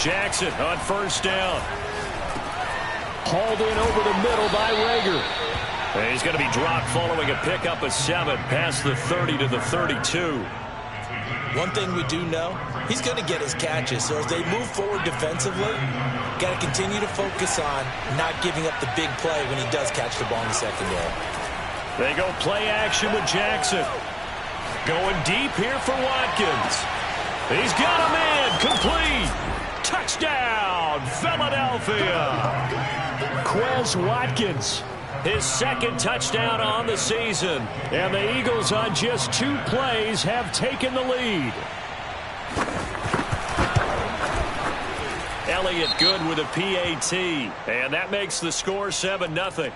Jackson on first down. Hauled in over the middle by Rager. And he's going to be dropped following a pickup of 7 past the 30 to the 32. One thing we do know, he's going to get his catches. So as they move forward defensively, got to continue to focus on not giving up the big play when he does catch the ball in the secondary. They go play action with Jackson. Going deep here for Watkins. He's got a man. Complete. Touchdown, Philadelphia. Quez Watkins. His second touchdown on the season. And the Eagles on just 2 plays have taken the lead. Elliott good with a PAT. And that makes the score 7-0.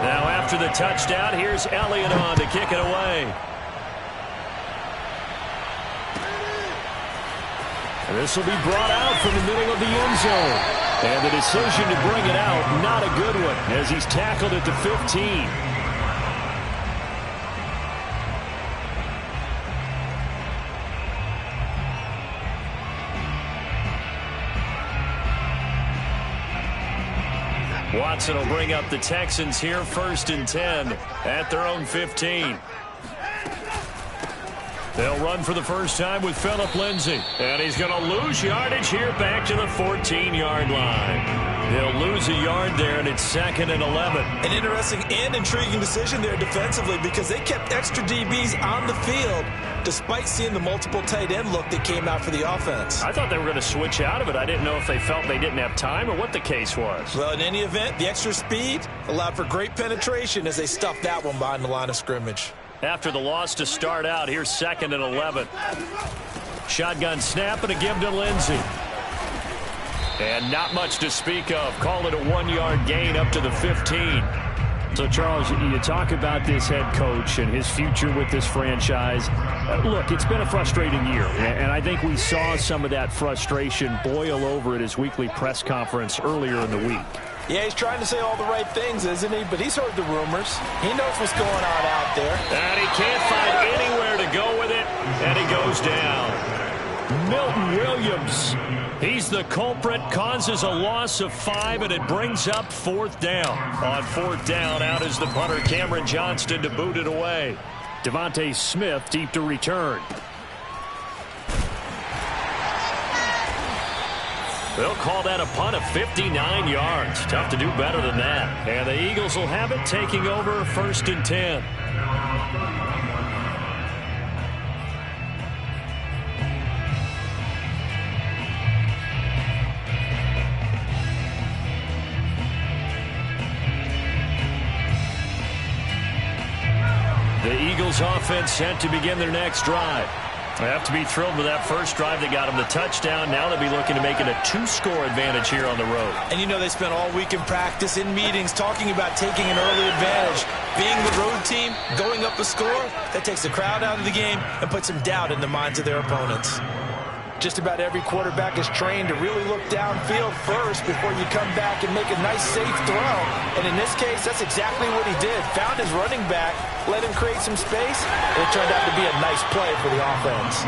Now after the touchdown, here's Elliott on to kick it away. And this will be brought out from the middle of the end zone. And the decision to bring it out, not a good one, as he's tackled at the 15. Watson will bring up the Texans here, 1st and 10 at their own 15. They'll run for the first time with Phillip Lindsay. And he's going to lose yardage here back to the 14-yard line. He'll lose a yard there, and it's 2nd and 11. An interesting and intriguing decision there defensively because they kept extra DBs on the field despite seeing the multiple tight end look that came out for the offense. I thought they were going to switch out of it. I didn't know if they felt they didn't have time or what the case was. Well, in any event, the extra speed allowed for great penetration as they stuffed that one behind the line of scrimmage. After the loss to start out, here's 2nd and 11. Shotgun snap and a give to Lindsay. And not much to speak of. Call it a 1-yard gain up to the 15. So, Charles, you talk about this head coach and his future with this franchise. Look, it's been a frustrating year, and I think we saw some of that frustration boil over at his weekly press conference earlier in the week. Yeah, he's trying to say all the right things, isn't he? But he's heard the rumors. He knows what's going on out there. And he can't find anywhere to go with it, and he goes down. Milton Williams, he's the culprit, causes a loss of 5, and it brings up 4th down. On 4th down, out is the punter, Cameron Johnston, to boot it away. Devontae Smith deep to return. They'll call that a punt of 59 yards. Tough to do better than that. And the Eagles will have it, taking over 1st and 10. The Eagles offense set to begin their next drive. They have to be thrilled with that first drive that got them the touchdown. Now they'll be looking to make it a 2-score advantage here on the road. And you know they spent all week in practice, in meetings, talking about taking an early advantage. Being the road team, going up a score, that takes the crowd out of the game and puts some doubt in the minds of their opponents. Just about every quarterback is trained to really look downfield first before you come back and make a nice, safe throw. And in this case, that's exactly what he did. Found his running back, let him create some space, and it turned out to be a nice play for the offense.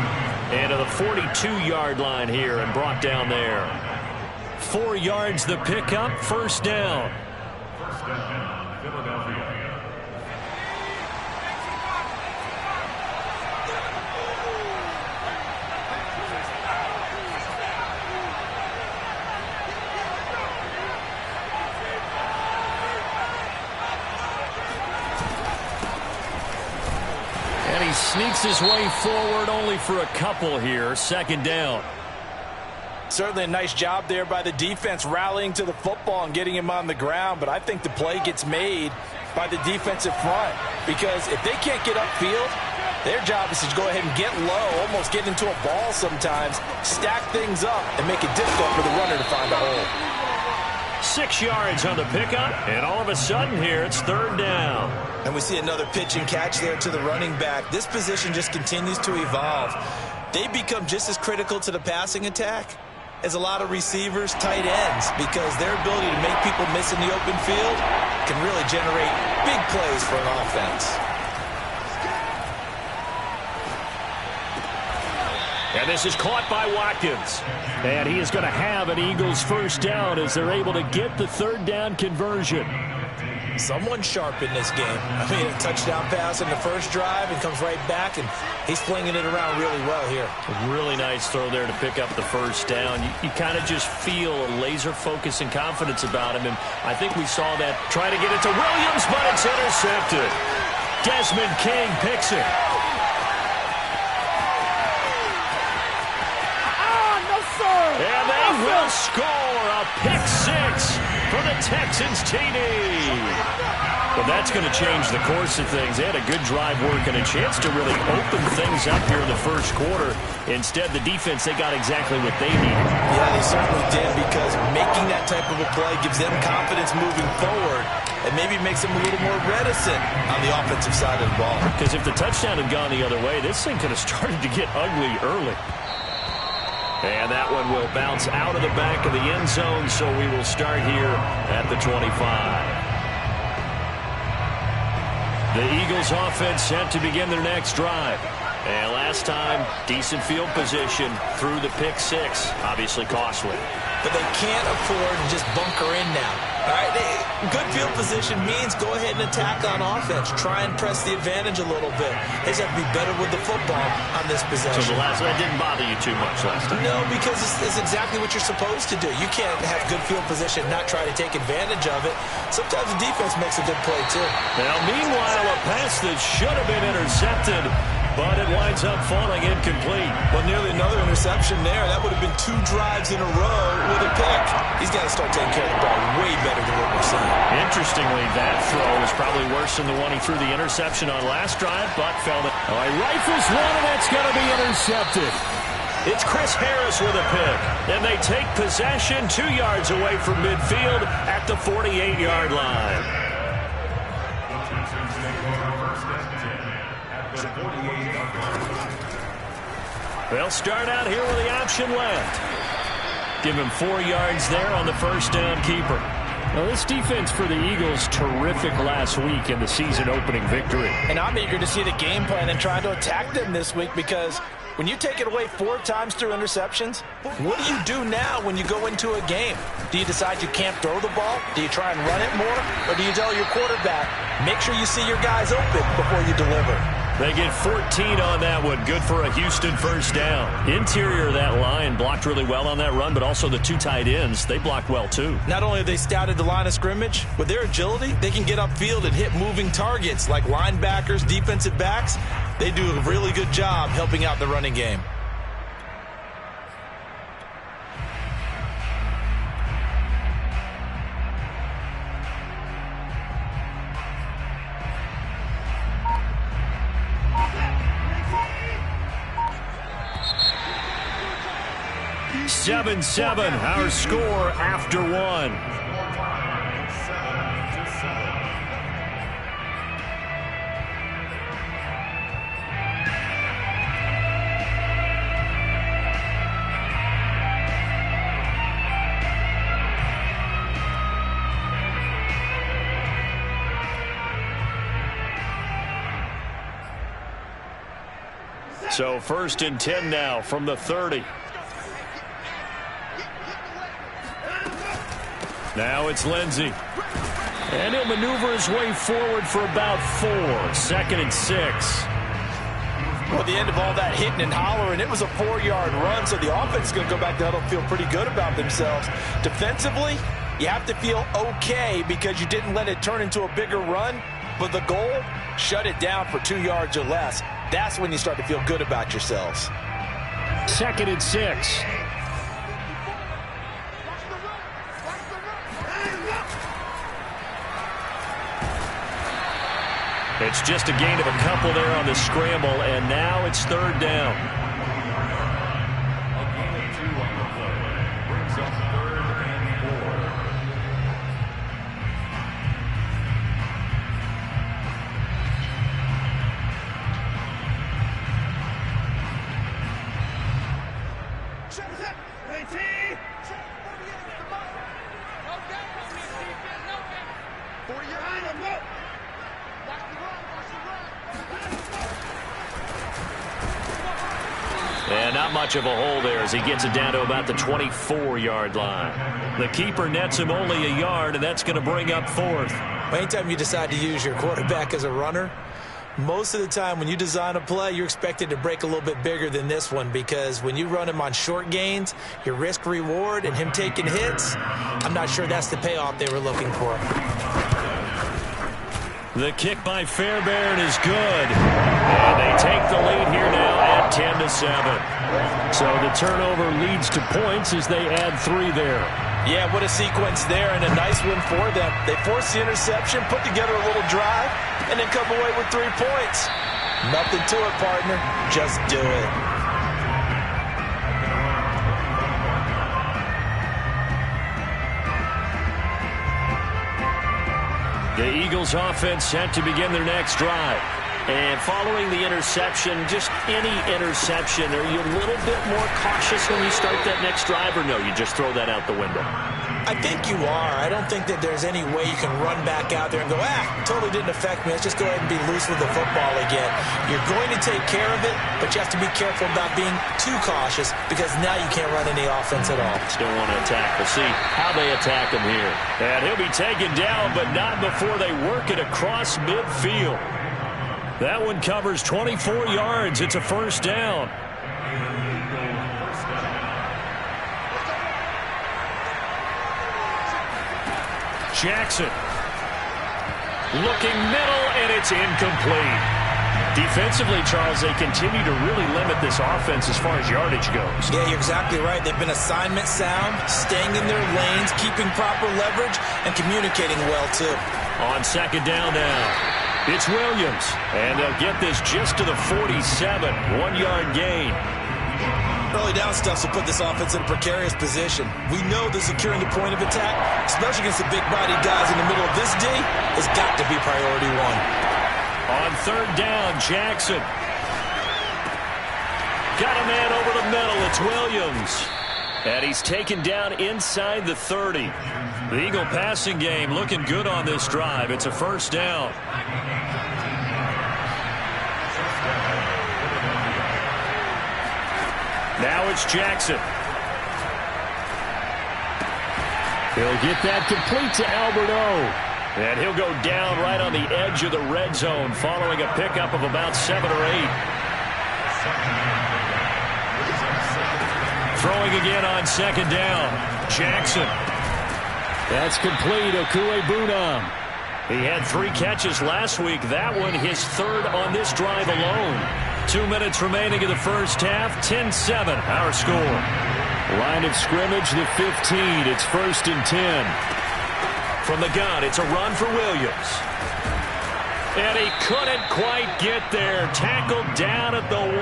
And to the 42-yard line here and brought down there. 4 yards the pickup, 1st down. First down, Philadelphia. And he sneaks his way forward only for a couple here. 2nd down. Certainly a nice job there by the defense rallying to the football and getting him on the ground. But I think the play gets made by the defensive front. Because if they can't get upfield, their job is to go ahead and get low, almost get into a ball sometimes, stack things up, and make it difficult for the runner to find a hole. 6 yards on the pickup, and all of a sudden here it's 3rd down. And we see another pitch and catch there to the running back. This position just continues to evolve. They become just as critical to the passing attack as a lot of receivers, tight ends, because their ability to make people miss in the open field can really generate big plays for an offense. And this is caught by Watkins. And he is going to have an Eagles first down as they're able to get the third down conversion. Someone sharp in this game. I mean, a touchdown pass in the first drive and comes right back, and he's flinging it around really well here. A really nice throw there to pick up the first down. You kind of just feel a laser focus and confidence about him, and I think we saw that try to get it to Williams, but it's intercepted. Desmond King picks it. And they will score a pick six for the Texans TD. But that's going to change the course of things. They had a good drive work and a chance to really open things up here in the first quarter. Instead, the defense, they got exactly what they needed. Yeah, they certainly did, because making that type of a play gives them confidence moving forward and maybe makes them a little more reticent on the offensive side of the ball. Because if the touchdown had gone the other way, this thing could have started to get ugly early. And that one will bounce out of the back of the end zone, so we will start here at the 25. The Eagles offense set to begin their next drive. And last time, decent field position through the pick six. Obviously costly. But they can't afford to just bunker in now. All right, good field position means go ahead and attack on offense. Try and press the advantage a little bit. They just have to be better with the football on this possession. So that didn't bother you too much last time? No, because it's exactly what you're supposed to do. You can't have good field position and not try to take advantage of it. Sometimes the defense makes a good play, too. Now, meanwhile, a pass that should have been intercepted, but it winds up falling incomplete. Well, nearly another interception there. That would have been 2 drives in a row with a pick. He's got to start taking care of the ball way better than what we're seeing. Interestingly, that throw was probably worse than the one he threw the interception on last drive, but fell to... Oh, he rifles one, and it's going to be intercepted. It's Chris Harris with a pick, and they take possession 2 yards away from midfield at the 48-yard line. They'll start out here with the option left. Give him 4 yards there on the first down keeper. Now, this defense for the Eagles, terrific last week in the season-opening victory. And I'm eager to see the game plan and trying to attack them this week, because when you take it away 4 times through interceptions, what do you do now when you go into a game? Do you decide you can't throw the ball? Do you try and run it more? Or do you tell your quarterback, make sure you see your guys open before you deliver? They get 14 on that one. Good for a Houston first down. Interior of that line blocked really well on that run, but also the 2 tight ends, they blocked well too. Not only have they scouted the line of scrimmage, with their agility, they can get upfield and hit moving targets like linebackers, defensive backs. They do a really good job helping out the running game. Seven, our score after 1. So 1st and 10 now from the 30. Now it's Lindsey. And he'll maneuver his way forward for about 4. 2nd and 6. Well, at the end of all that hitting and hollering, it was a 4-yard run, so the offense is going to go back there and feel pretty good about themselves. Defensively, you have to feel okay because you didn't let it turn into a bigger run, but the goal, shut it down for 2 yards or less. That's when you start to feel good about yourselves. 2nd and 6. It's just a gain of a couple there on the scramble, and now it's 3rd down. A gain of 2 on the play brings up 3rd and 4. And now Not much of a hole there as he gets it down to about the 24-yard line. The keeper nets him only a yard, and that's going to bring up fourth. Anytime you decide to use your quarterback as a runner, most of the time when you design a play, you're expected to break a little bit bigger than this one, because when you run him on short gains, your risk-reward and him taking hits, I'm not sure that's the payoff they were looking for. The kick by Fairbairn is good. And they take the lead here now at 10-7. So the turnover leads to points as they add 3 there. Yeah, what a sequence there, and a nice one for them. They force the interception, put together a little drive, and then come away with 3 points. Nothing to it, partner. Just do it. The Eagles offense set to begin their next drive. And following the interception, just any interception, are you a little bit more cautious when you start that next drive, or no, you just throw that out the window? I think you are. I don't think that there's any way you can run back out there and go, totally didn't affect me. Let's just go ahead and be loose with the football again. You're going to take care of it, but you have to be careful about being too cautious, because now you can't run any offense at all. Still want to attack. We'll see how they attack him here. And he'll be taken down, but not before they work it across midfield. That one covers 24 yards. It's a first down. Jackson. Looking middle, and it's incomplete. Defensively, Charles, they continue to really limit this offense as far as yardage goes. Yeah, you're exactly right. They've been assignment sound, staying in their lanes, keeping proper leverage, and communicating well, too. On second down now. It's Williams, and they'll get this just to the 47, 1-yard gain. Early down stuff will put this offense in a precarious position. We know that securing the point of attack, especially against the big-bodied guys in the middle of this D, has got to be priority 1. On third down, Jackson. Got a man over the middle. It's Williams. And he's taken down inside the 30. The Eagle passing game looking good on this drive. It's a first down. Now it's Jackson. He'll get that complete to Albert O. And he'll go down right on the edge of the red zone following a pickup of about 7 or 8. Throwing again on second down. Jackson. That's complete. Okuegbunam. He had 3 catches last week. That one his 3rd on this drive alone. 2 minutes remaining in the first half. 10-7 our score. Line of scrimmage, the 15. It's 1st and 10. From the gun, it's a run for Williams. And he couldn't quite get there. Tackled down at the 1.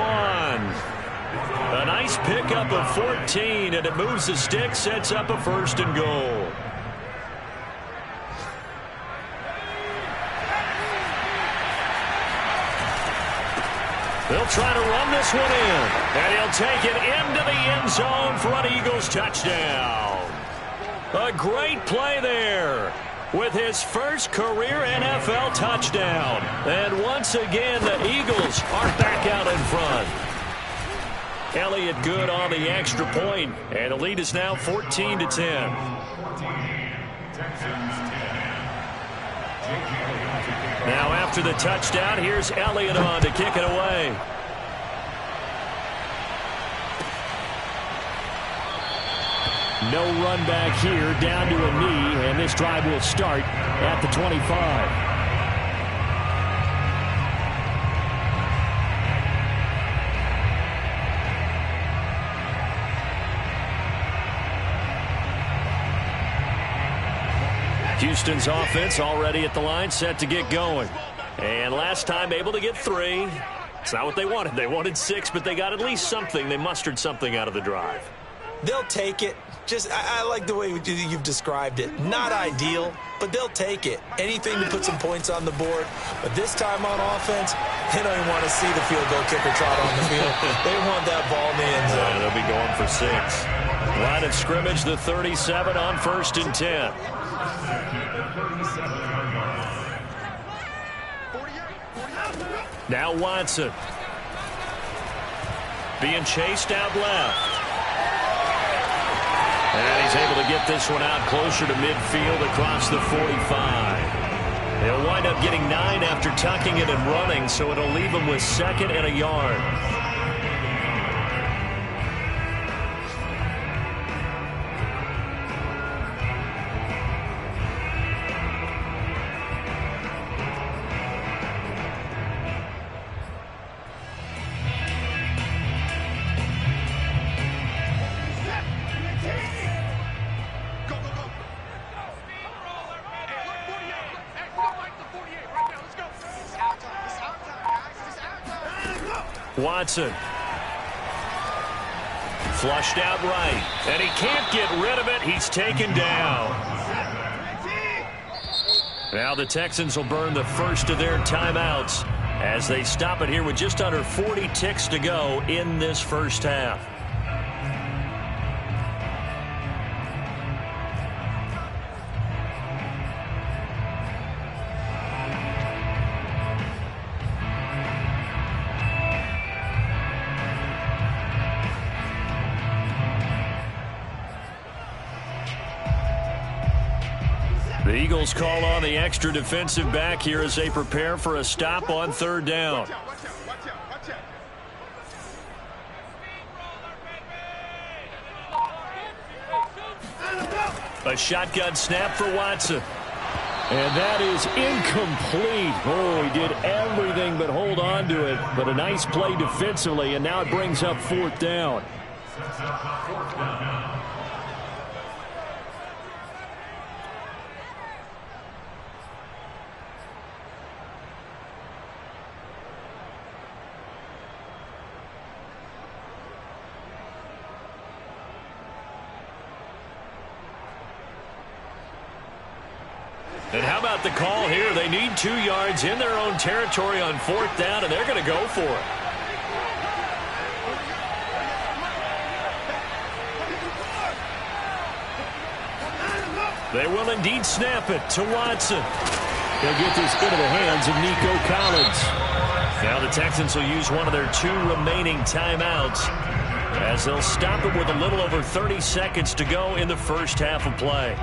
A nice pickup of 14, and it moves the stick, sets up a 1st and goal. They'll try to run this one in, and he'll take it into the end zone for an Eagles touchdown. A great play there with his first career NFL touchdown. And once again, the Eagles are back out in front. Elliott good on the extra point, and the lead is now 14-10. Now after the touchdown, here's Elliott on to kick it away. No run back here, down to a knee, and this drive will start at the 25. Houston's offense already at the line, set to get going. And last time able to get 3. It's not what they wanted. They wanted 6, but they got at least something. They mustered something out of the drive. They'll take it. I like the way you've described it. Not ideal, but they'll take it. Anything to put some points on the board. But this time on offense, they don't even want to see the field goal kicker trot on the field. They want that ball in the end zone. Yeah, they'll be going for 6. Line of scrimmage, the 37 on 1st and 10. Now Watson. being chased out left. And he's able to get this one out closer to midfield across the 45. They'll wind up getting 9 after tucking it and running, so it'll leave him with 2nd and a yard. Watson. Flushed out right. And he can't get rid of it. He's taken down. Now the Texans will burn the first of their timeouts as they stop it here with just under 40 ticks to go in this first half. The Eagles call on the extra defensive back here as they prepare for a stop on 3rd down. A shotgun snap for Watson. And that is incomplete. Oh, he did everything but hold on to it. But a nice play defensively, and now it brings up 4th down. And how about the call here? They need 2 yards in their own territory on 4th down, and they're going to go for it. They will indeed snap it to Watson. He'll get this into the hands of Nico Collins. Now the Texans will use one of their 2 remaining timeouts as they'll stop it with a little over 30 seconds to go in the first half of play.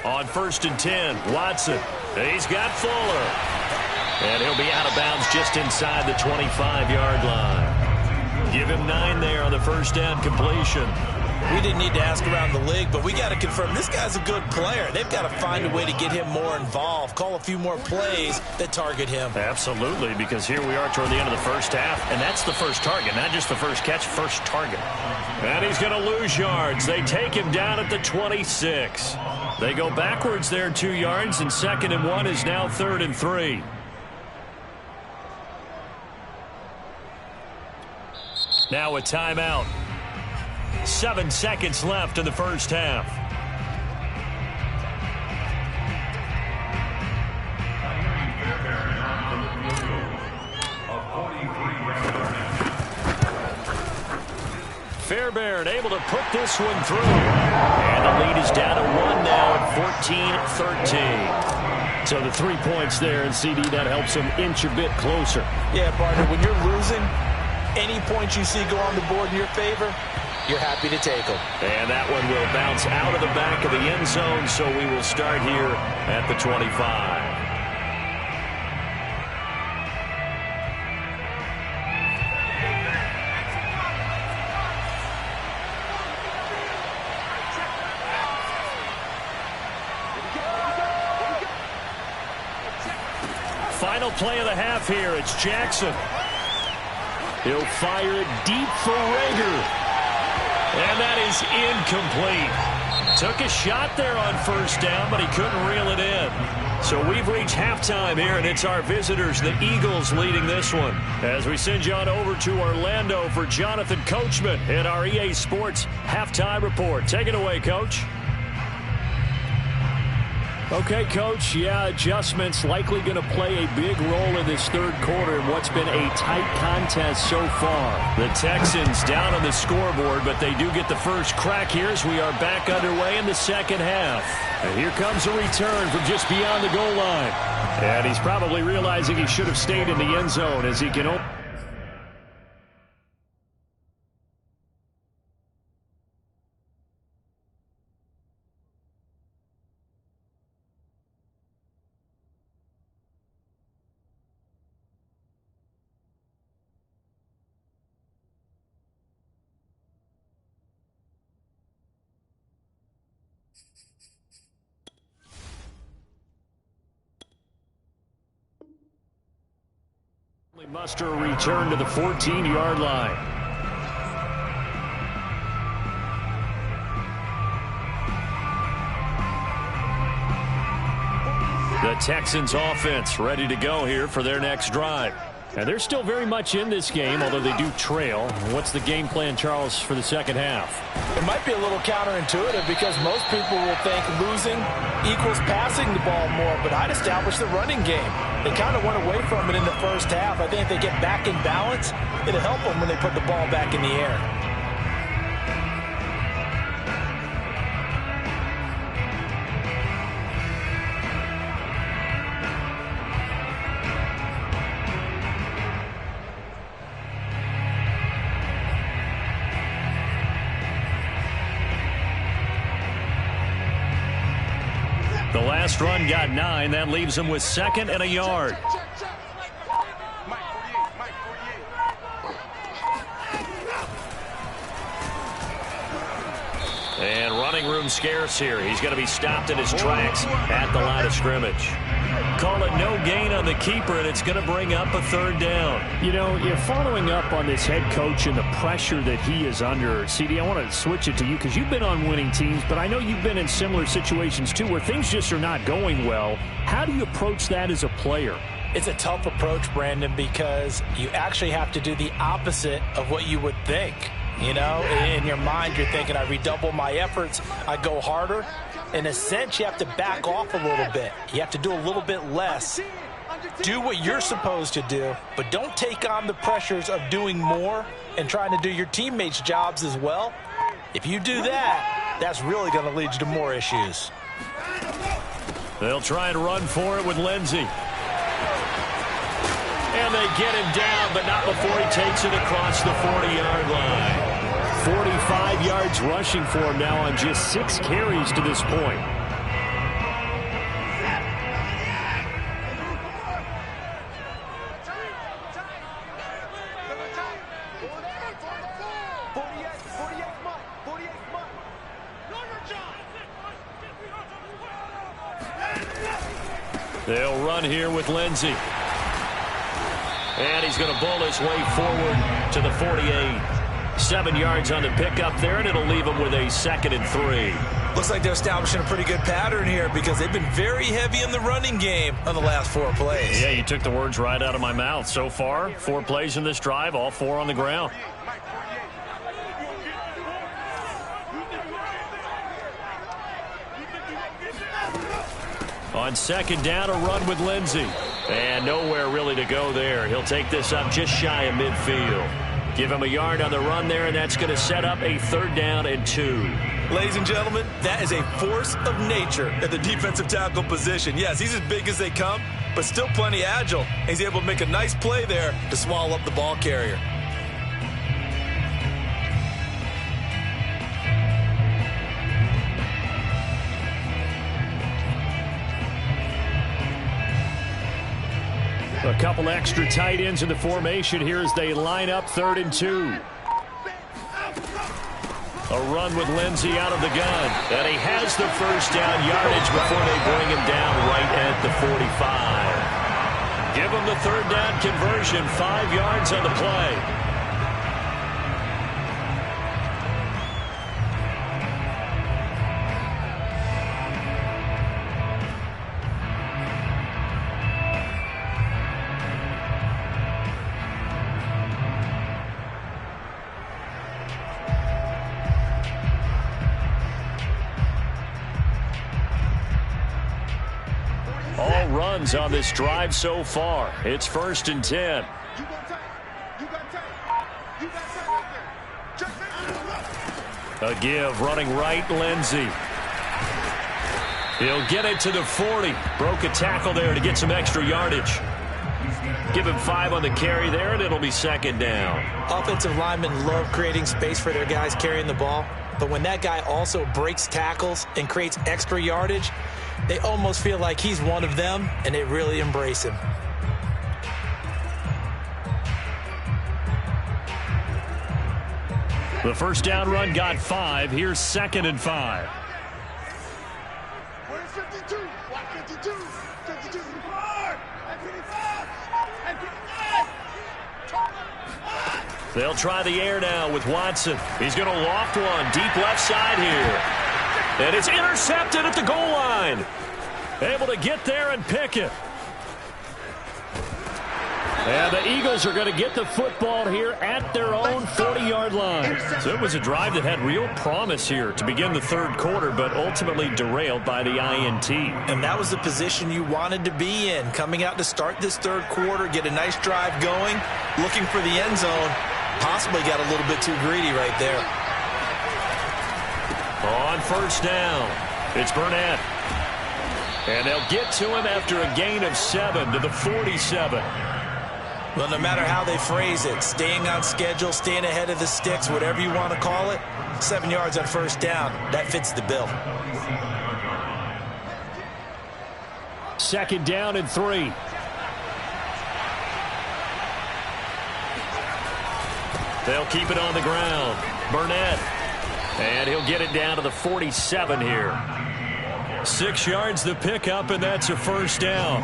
On 1st and 10, Watson. He's got Fuller. And he'll be out of bounds just inside the 25-yard line. Give him 9 there on the first down completion. We didn't need to ask around the league, but we got to confirm this guy's a good player. They've got to find a way to get him more involved, call a few more plays that target him. Absolutely, because here we are toward the end of the first half, and that's the first target, not just the first catch, first target. And he's going to lose yards. They take him down at the 26. They go backwards there 2 yards, and 2nd and 1 is now 3rd and 3. Now a timeout. 7 seconds left in the first half. Fairbairn able to put this one through. And the lead is down to 1 now at 14-13. So the 3 points there, and CD, that helps them inch a bit closer. Yeah, partner, when you're losing, any points you see go on the board in your favor, you're happy to take them. And that one will bounce out of the back of the end zone, so we will start here at the 25. Final play of the half here. It's Jackson. He'll fire it deep for Rager. And that is incomplete. Took a shot there on 1st down, but he couldn't reel it in. So we've reached halftime here, and it's our visitors, the Eagles, leading this one. As we send you on over to Orlando for Jonathan Coachman in our EA Sports Halftime Report. Take it away, Coach. Okay, Coach, adjustments likely going to play a big role in this third quarter in what's been a tight contest so far. The Texans down on the scoreboard, but they do get the first crack here as we are back underway in the second half. And here comes a return from just beyond the goal line. And he's probably realizing he should have stayed in the end zone as he can open. Muster a return to the 14-yard line. The Texans offense ready to go here for their next drive. And they're still very much in this game, although they do trail. What's the game plan, Charles, for the second half? It might be a little counterintuitive because most people will think losing equals passing the ball more, but I'd establish the running game. They kind of went away from it in the first half. I think if they get back in balance, it'll help them when they put the ball back in the air. The last run got 9. That leaves him with 2nd and a yard. And running room scarce here. He's going to be stopped in his tracks at the line of scrimmage. Call it no gain on the keeper, and it's going to bring up a 3rd down. You know, you're following up on this head coach and the pressure that he is under. CD, I want to switch it to you because you've been on winning teams, but I know you've been in similar situations too where things just are not going well. How do you approach that as a player? It's a tough approach, Brandon, because you actually have to do the opposite of what you would think. You know, in your mind, you're thinking, I redouble my efforts, I go harder. In a sense, you have to back off a little bit. You have to do a little bit less. Do what you're supposed to do, but don't take on the pressures of doing more and trying to do your teammates' jobs as well. If you do that, that's really going to lead you to more issues. They'll try and run for it with Lindsey. And they get him down, but not before he takes it across the 40-yard line. 45 yards rushing for him now on just 6 carries to this point. They'll run here with Lindsey. And he's going to bull his way forward to the 48. 7 yards on the pickup there, and it'll leave him with a 2nd and 3. Looks like they're establishing a pretty good pattern here because they've been very heavy in the running game on the last 4 plays. Yeah, you took the words right out of my mouth. So far, 4 plays in this drive, all 4 on the ground. On 2nd down, a run with Lindsey. And nowhere really to go there. He'll take this up just shy of midfield. Give him a yard on the run there, and that's going to set up a 3rd down and 2. Ladies and gentlemen, that is a force of nature at the defensive tackle position. Yes, he's as big as they come, but still plenty agile. He's able to make a nice play there to swallow up the ball carrier. A couple extra tight ends in the formation here as they line up 3rd and 2. A run with Lindsey out of the gun. And he has the 1st down yardage before they bring him down right at the 45. Give him the 3rd down conversion, 5 yards on the play. runs on this drive so far. It's 1st and 10. A give, running right, Lindsey. He'll get it to the 40. Broke a tackle there to get some extra yardage. Give him 5 on the carry there, and it'll be 2nd down. Offensive linemen love creating space for their guys carrying the ball, but when that guy also breaks tackles and creates extra yardage, they almost feel like he's one of them, and they really embrace him. The first down run got 5. Here's 2nd and 5. They'll try the air now with Watson. He's going to loft one deep left side here. And it's intercepted at the goal line. Able to get there and pick it. And the Eagles are going to get the football here at their own 40-yard line. So it was a drive that had real promise here to begin the 3rd quarter, but ultimately derailed by the INT. And that was the position you wanted to be in, coming out to start this 3rd quarter, get a nice drive going, looking for the end zone. Possibly got a little bit too greedy right there. On 1st down, it's Burnett. And they'll get to him after a gain of 7 to the 47. Well, no matter how they phrase it, staying on schedule, staying ahead of the sticks, whatever you want to call it, 7 yards on 1st down, that fits the bill. 2nd down and 3. They'll keep it on the ground. Burnett. And he'll get it down to the 47 here. 6 yards the pickup, and that's a 1st down.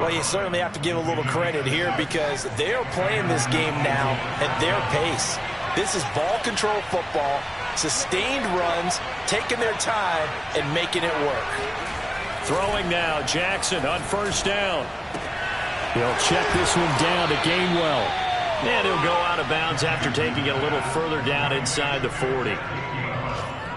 Well, you certainly have to give a little credit here because they are playing this game now at their pace. This is ball control football, sustained runs, taking their time, and making it work. Throwing now, Jackson on 1st down. He'll check this one down to Gainwell. And he'll go out of bounds after taking it a little further down inside the 40.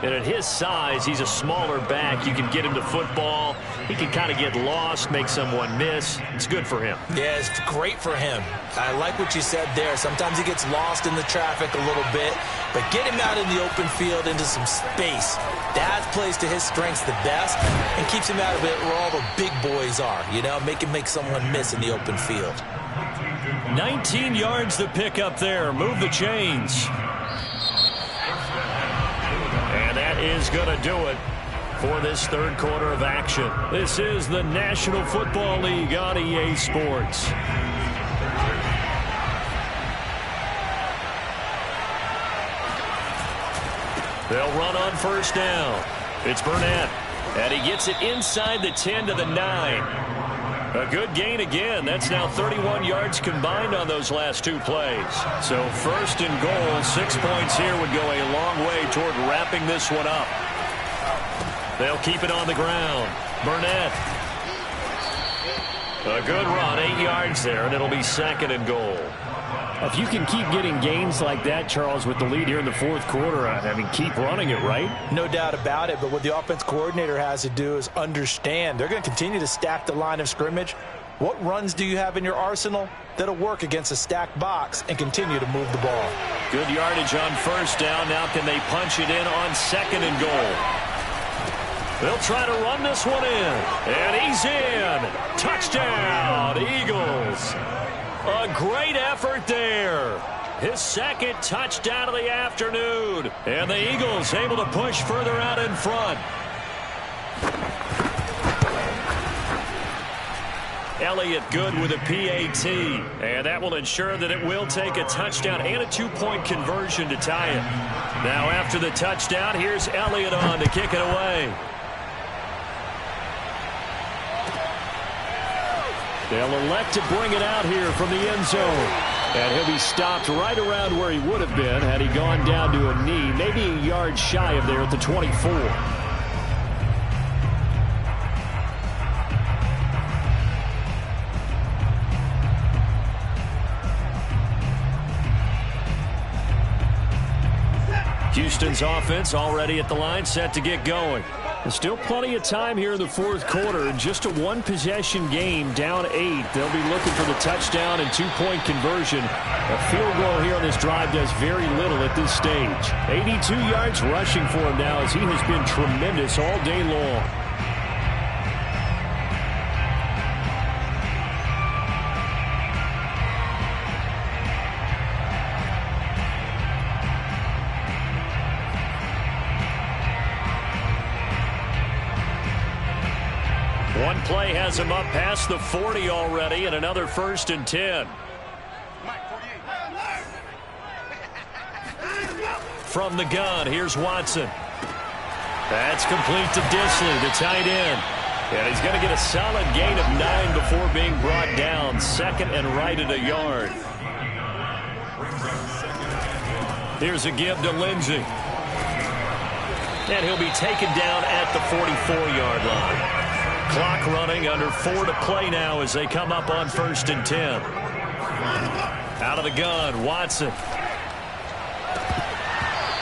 And at his size, he's a smaller back. You can get him to football. He can kind of get lost, make someone miss. It's good for him. Yeah, it's great for him. I like what you said there. Sometimes he gets lost in the traffic a little bit, but get him out in the open field into some space. That plays to his strengths the best and keeps him out of it where all the big boys are. You know, make someone miss in the open field. 19 yards the pickup there. Move the chains. And that is going to do it for this 3rd quarter of action. This is the National Football League on EA Sports. They'll run on 1st down. It's Burnett. And he gets it inside the 10 to the 9. A good gain again. That's now 31 yards combined on those last 2 plays. So 1st and goal, 6 points here would go a long way toward wrapping this one up. They'll keep it on the ground. Burnett. A good run, 8 yards there, and it'll be 2nd and goal. If you can keep getting gains like that, Charles, with the lead here in the 4th quarter, I mean, keep running it, right? No doubt about it, but what the offense coordinator has to do is understand. They're going to continue to stack the line of scrimmage. What runs do you have in your arsenal that'll work against a stacked box and continue to move the ball? Good yardage on 1st down. Now can they punch it in on 2nd and goal? They'll try to run this one in. And he's in. Touchdown, Eagles. A great effort there. His 2nd touchdown of the afternoon. And the Eagles able to push further out in front. Elliott good with a PAT. And that will ensure that it will take a touchdown and a 2-point conversion to tie it. Now after the touchdown, here's Elliott on to kick it away. They'll elect to bring it out here from the end zone. And he'll be stopped right around where he would have been had he gone down to a knee, maybe a yard shy of there at the 24. Houston's offense already at the line, set to get going. There's still plenty of time here in the fourth quarter. Just a one-possession game, down 8. They'll be looking for the touchdown and two-point conversion. A field goal here on this drive does very little at this stage. 82 yards rushing for him now as he has been tremendous all day long. One play has him up past the 40 already, and another 1st and 10. From the gun, here's Watson. That's complete to Disley, the tight end. And he's going to get a solid gain of 9 before being brought down. 2nd and right at a yard. Here's a give to Lindsey. And he'll be taken down at the 44-yard line. Clock running, under 4 to play now as they come up on 1st and 10. Out of the gun, Watson.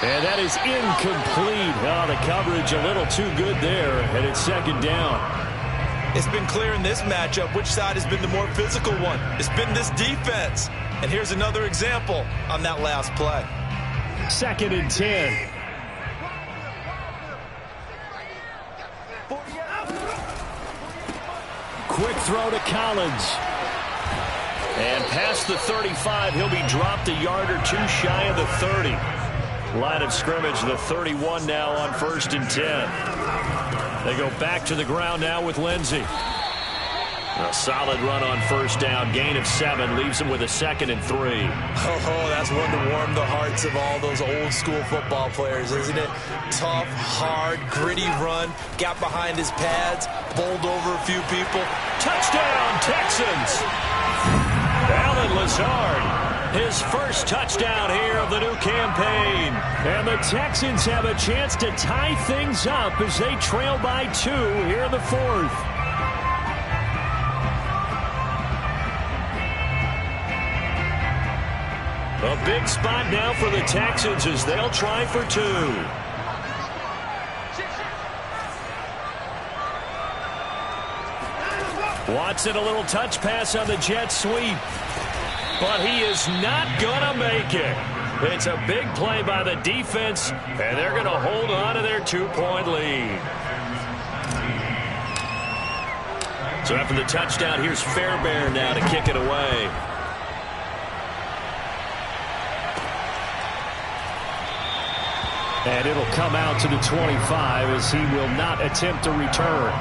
And that is incomplete. Oh, the coverage a little too good there, and it's 2nd down. It's been clear in this matchup which side has been the more physical one. It's been this defense. And here's another example on that last play. 2nd and 10. Quick throw to Collins. And past the 35, he'll be dropped a yard or two shy of the 30. Line of scrimmage, the 31 now on 1st and 10. They go back to the ground now with Lindsey. A solid run on 1st down. Gain of 7 leaves him with a 2nd and 3. Oh, that's one to warm the hearts of all those old school football players, isn't it? Tough, hard, gritty run. Got behind his pads, bowled over a few people. Touchdown, Texans! Allen Lazard, his first touchdown here of the new campaign. And the Texans have a chance to tie things up as they trail by 2 here in the 4th. A big spot now for the Texans as they'll try for 2. Watson, a little touch pass on the jet sweep. But he is not going to make it. It's a big play by the defense, and they're going to hold on to their 2-point lead. So after the touchdown, here's Fairbairn now to kick it away. And it'll come out to the 25 as he will not attempt to return.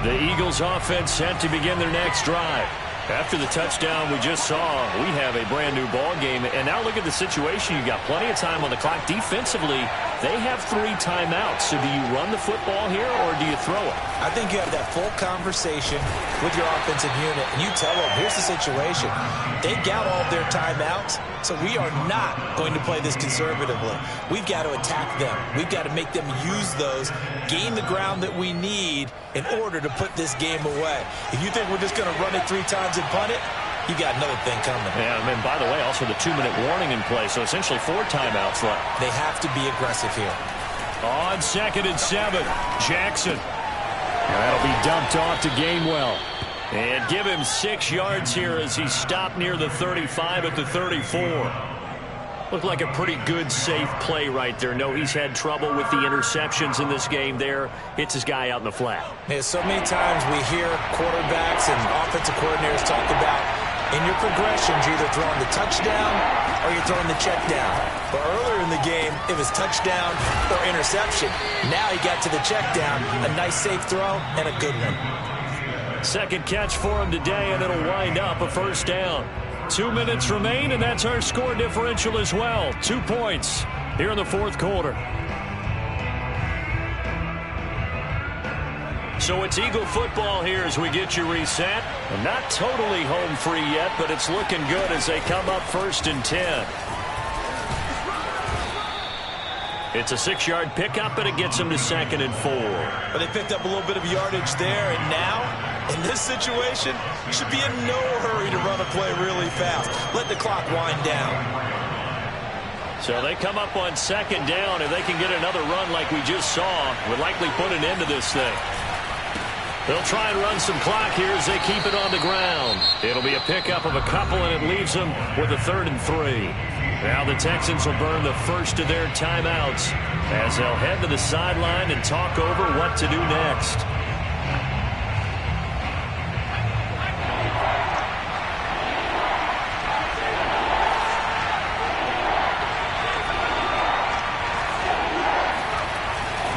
The Eagles offense set to begin their next drive. After the touchdown we just saw, we have a brand new ball game. And now look at the situation. You've got plenty of time on the clock. Defensively, they have 3 timeouts. So do you run the football here or do you throw it? I think you have that full conversation with your offensive unit, and you tell them, here's the situation. They got all of their timeouts, so we are not going to play this conservatively. We've got to attack them. We've got to make them use those, gain the ground that we need in order to put this game away. If you think we're just going to run it 3 times and punt it, you got another thing coming. Yeah, and by the way, also the 2-minute warning in play, so essentially 4 timeouts left. They have to be aggressive here. On 2nd and 7, Jackson. That'll be dumped off to Gainwell. And give him 6 yards here as he stopped near the 35 at the 34. Looked like a pretty good, safe play right there. No, he's had trouble with the interceptions in this game there. Hits his guy out in the flat. Yeah, so many times we hear quarterbacks and offensive coordinators talk about in your progressions, you're either throwing the touchdown or you're throwing the check down. But earlier in the game, it was touchdown or interception. Now he got to the check down, a nice safe throw, and a good one. Second catch for him today, and it'll wind up a 1st down. 2 minutes remain, and that's our score differential as well. 2 points here in the 4th quarter. So it's Eagle football here as we get you reset. And not totally home free yet, but it's looking good as they come up 1st and 10. It's a 6-yard pickup, and it gets them to 2nd and 4. But they picked up a little bit of yardage there, and now, in this situation, should be in no hurry to run a play really fast. Let the clock wind down. So they come up on 2nd down. If they can get another run like we just saw, would likely put an end to this thing. They'll try and run some clock here as they keep it on the ground. It'll be a pickup of a couple, and it leaves them with a 3rd and 3. Now the Texans will burn the first of their timeouts as they'll head to the sideline and talk over what to do next.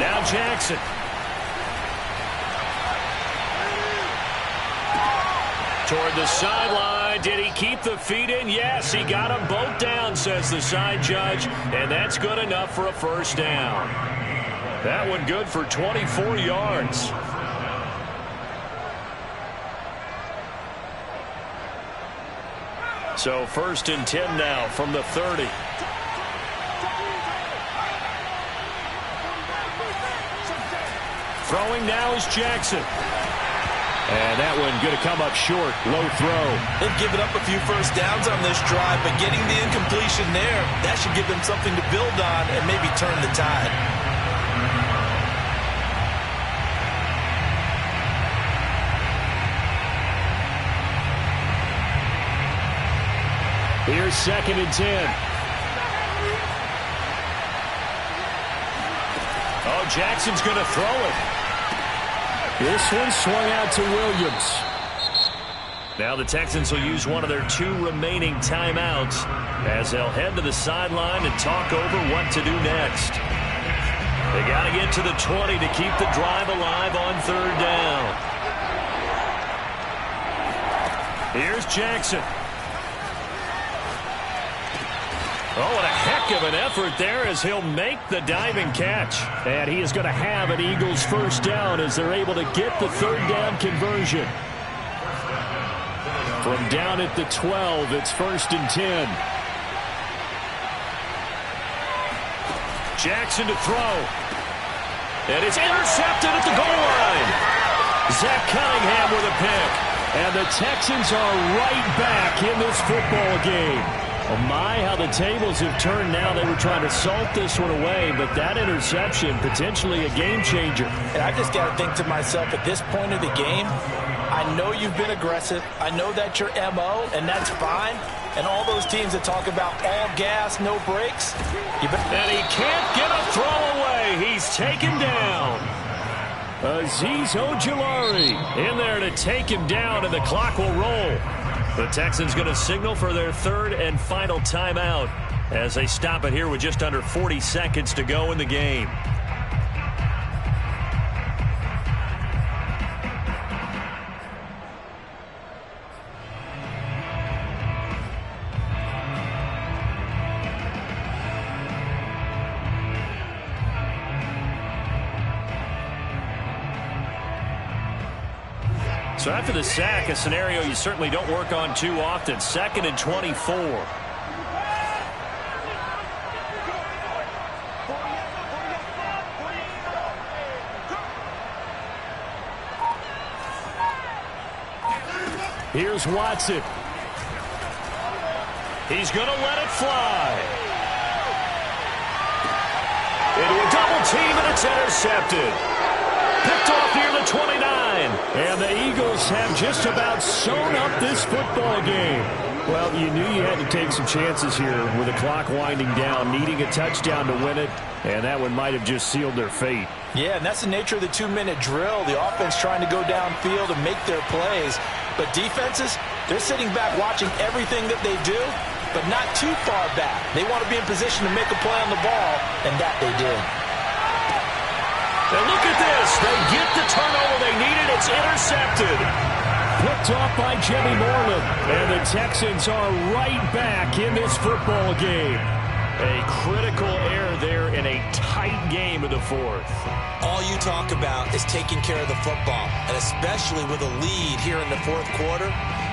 Now Jackson. Toward the sideline. Did he keep the feet in? Yes, he got them both down, says the side judge, and that's good enough for a 1st down. That one good for 24 yards. So 1st and 10 now from the 30. Throwing now is Jackson. And that one going to come up short. Low throw. They've given up a few 1st downs on this drive, but getting the incompletion there, that should give them something to build on and maybe turn the tide. Here's 2nd and 10. Oh, Jackson's going to throw it. This one swung out to Williams. Now the Texans will use one of their 2 remaining timeouts as they'll head to the sideline and talk over what to do next. They got to get to the 20 to keep the drive alive on 3rd down. Here's Jackson. Oh, what a heck of an effort there as he'll make the diving catch. And he is going to have an Eagles 1st down as they're able to get the 3rd down conversion. From down at the 12, it's 1st and 10. Jackson to throw. And it's intercepted at the goal line. Zach Cunningham with a pick. And the Texans are right back in this football game. Oh my, how the tables have turned now. They were trying to salt this one away, but that interception, potentially a game changer. And I just got to think to myself, at this point of the game, I know you've been aggressive. I know that's your MO, and that's fine. And all those teams that talk about all gas, no brakes. And he can't get a throw away. He's taken down. Azeez Ojulari in there to take him down, and the clock will roll. The Texans going to signal for their 3rd and final timeout as they stop it here with just under 40 seconds to go in the game. So after the sack, a scenario you certainly don't work on too often. 2nd and 24. Here's Watson. He's going to let it fly. Into a double team, and it's intercepted. Picked off near the 29. And the Eagles have just about sewn up this football game. Well, you knew you had to take some chances here with the clock winding down, needing a touchdown to win it, and that one might have just sealed their fate. Yeah, and that's the nature of the 2-minute drill. The offense trying to go downfield and make their plays. But defenses, they're sitting back watching everything that they do, but not too far back. They want to be in position to make a play on the ball, and that they did. And look at this. They get the turnover they needed. It's intercepted. Picked off by Jimmy Moreland. And the Texans are right back in this football game. A critical error there in a tight game of the 4th. All you talk about is taking care of the football, and especially with a lead here in the 4th quarter.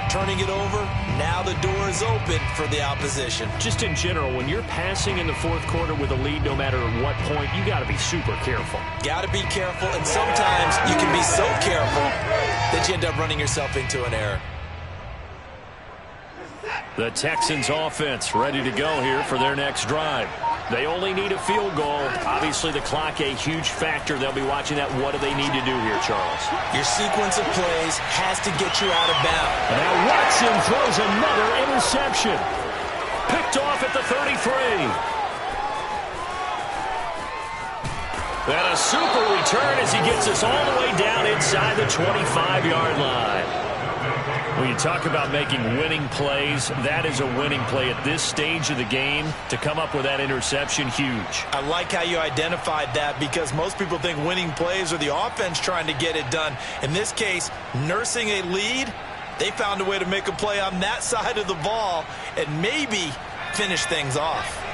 turning it over. Now the door is open for the opposition. Just in general, when you're passing in the fourth quarter with a lead, no matter what point, you got to be super careful. Got to be careful, and sometimes you can be so careful that you end up running yourself into an error. The Texans offense ready to go here for their next drive. They only need a field goal. Obviously, the clock a huge factor. They'll be watching that. What do they need to do here, Charles? Your sequence of plays has to get you out of bounds. Now Watson throws another interception. Picked off at the 33. And a super return as he gets us all the way down inside the 25-yard line. When you talk about making winning plays, that is a winning play at this stage of the game. To come up with that interception, huge. I like how you identified that, because most people think winning plays are the offense trying to get it done. In this case, nursing a lead, they found a way to make a play on that side of the ball and maybe finish things off.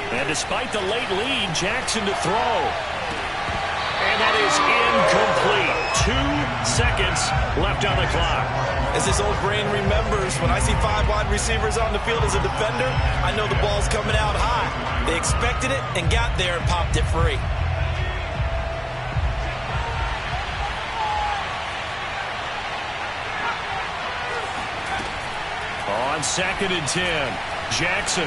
And despite the late lead, Jackson to throw. And that is incomplete. 2 seconds left on the clock. As his old brain remembers, when I see 5 wide receivers on the field as a defender, I know the ball's coming out high. They expected it and got there and popped it free. On 2nd and 10, Jackson.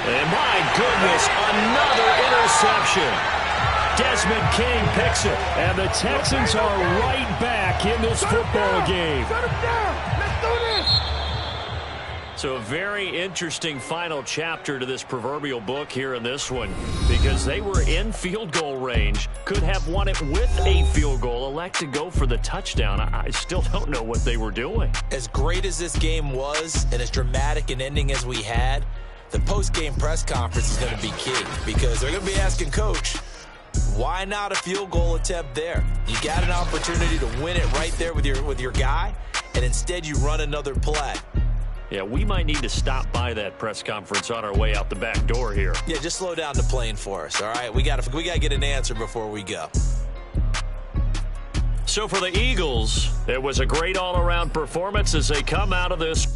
And my goodness, another interception. Desmond King picks it. And the Texans are right back in this football game. Shut him down. Let's do this. So a very interesting final chapter to this proverbial book here in this one, because they were in field goal range, could have won it with a field goal, elect to go for the touchdown. I still don't know what they were doing. As great as this game was and as dramatic an ending as we had, the post-game press conference is going to be key, because they're going to be asking Coach, why not a field goal attempt there? You got an opportunity to win it right there with your guy, and instead you run another play. Yeah, we might need to stop by that press conference on our way out the back door here. Yeah, just slow down the plane for us, all right? We got to get an answer before we go. So for the Eagles, it was a great all-around performance as they come out of this